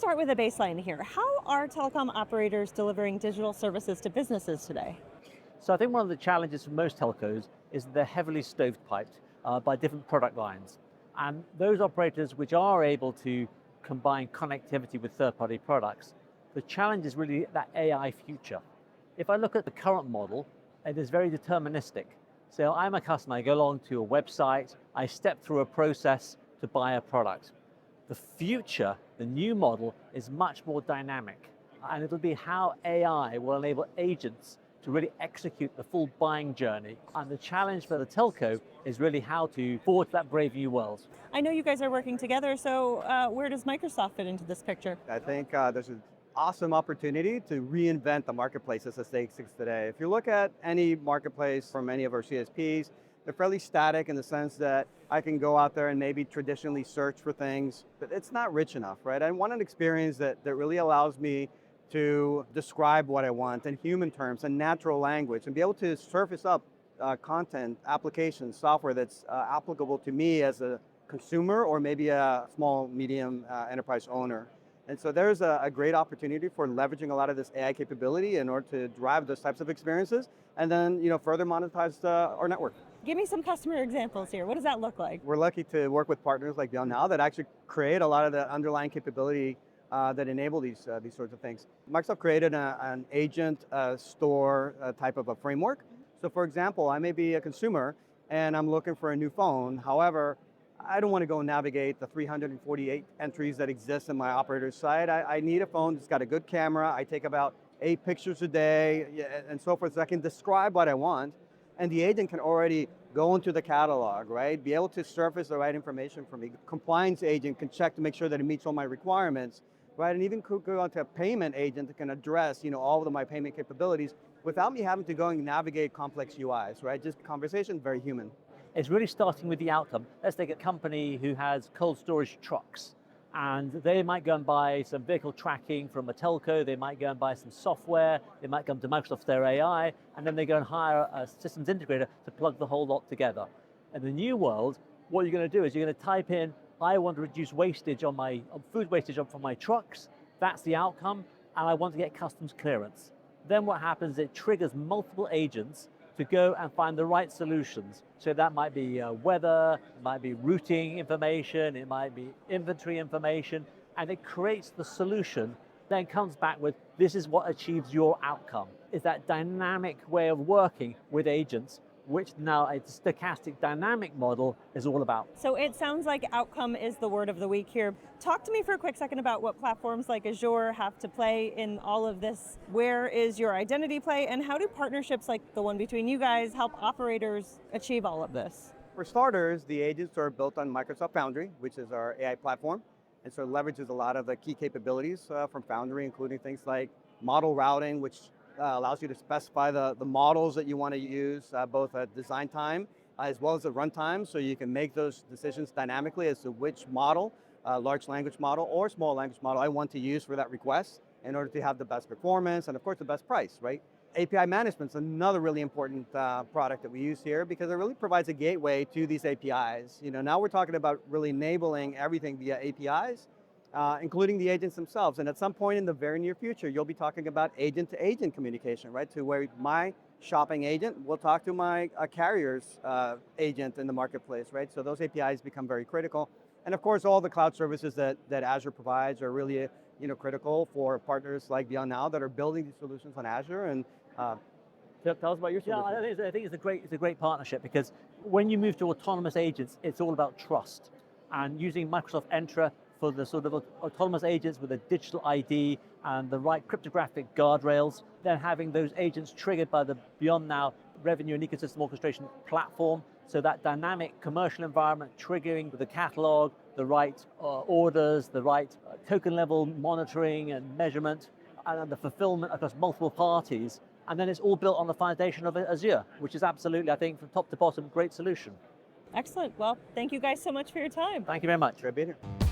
start with a baseline here. How are telecom operators delivering digital services to businesses today? So I think one of the challenges for most telcos is they're heavily stovepiped by different product lines. And those operators which are able to combine connectivity with third-party products, the challenge is really that AI future. If I look at the current model, it is very deterministic. So I'm a customer, I go along to a website, I step through a process to buy a product. The future, the new model, is much more dynamic. And it'll be how AI will enable agents to really execute the full buying journey. And the challenge for the telco is really how to forge that brave new world. I know you guys are working together, so where does Microsoft fit into this picture? I think there's an awesome opportunity to reinvent the marketplaces as they exist today. If you look at any marketplace from any of our CSPs, they're fairly static in the sense that I can go out there and maybe traditionally search for things, but it's not rich enough, right? I want an experience that really allows me to describe what I want in human terms and natural language and be able to surface up content, applications, software that's applicable to me as a consumer or maybe a small, medium enterprise owner. And so there's a great opportunity for leveraging a lot of this AI capability in order to drive those types of experiences and then further monetize our network. Give me some customer examples here. What does that look like? We're lucky to work with partners like Beyond Now that actually create a lot of the underlying capability that enable these sorts of things. Microsoft created an agent store type of a framework. So for example, I may be a consumer and I'm looking for a new phone. However, I don't want to go navigate the 348 entries that exist in my operator's site. I need a phone that's got a good camera. I take about 8 pictures a day and so forth. So I can describe what I want. And the agent can already go into the catalog, right? Be able to surface the right information for me. Compliance agent can check to make sure that it meets all my requirements, right? And even could go onto a payment agent that can address, all of my payment capabilities without me having to go and navigate complex UIs, right? Just conversation, very human. It's really starting with the outcome. Let's take a company who has cold storage trucks, and they might go and buy some vehicle tracking from a telco, they might go and buy some software, they might come to Microsoft their AI, and then they go and hire a systems integrator to plug the whole lot together. In the new world, what you're going to do is you're going to type in, I want to reduce wastage on my food wastage from my trucks, that's the outcome, and I want to get customs clearance. Then what happens is it triggers multiple agents to go and find the right solutions. So that might be weather, it might be routing information, it might be inventory information, and it creates the solution, then comes back with, this is what achieves your outcome. It's that dynamic way of working with agents, which now a stochastic dynamic model is all about. So it sounds like outcome is the word of the week here. Talk to me for a quick second about what platforms like Azure have to play in all of this. Where is your identity play, and how do partnerships like the one between you guys help operators achieve all of this? For starters, the agents are built on Microsoft Foundry, which is our AI platform. And so it leverages a lot of the key capabilities from Foundry, including things like model routing, which allows you to specify the models that you want to use, both at design time as well as at runtime, so you can make those decisions dynamically as to which model, large language model or small language model I want to use for that request in order to have the best performance and of course the best price, right? API management is another really important product that we use here because it really provides a gateway to these APIs. Now we're talking about really enabling everything via APIs, including the agents themselves. And at some point in the very near future, you'll be talking about agent-to-agent communication, right? To where my shopping agent will talk to my carrier's agent in the marketplace, right? So those APIs become very critical. And of course, all the cloud services that Azure provides are really critical for partners like Beyond Now that are building these solutions on Azure. And tell us about your solution. Yeah, I think it's a great partnership because when you move to autonomous agents, it's all about trust. And using Microsoft Entra for the sort of autonomous agents with a digital ID and the right cryptographic guardrails, then having those agents triggered by the Beyond Now revenue and ecosystem orchestration platform, so that dynamic commercial environment triggering the catalog, the right orders, the right token level monitoring and measurement, and the fulfillment across multiple parties. And then it's all built on the foundation of Azure, which is absolutely, I think, from top to bottom, great solution. Excellent. Well, thank you guys so much for your time. Thank you very much. Great being here.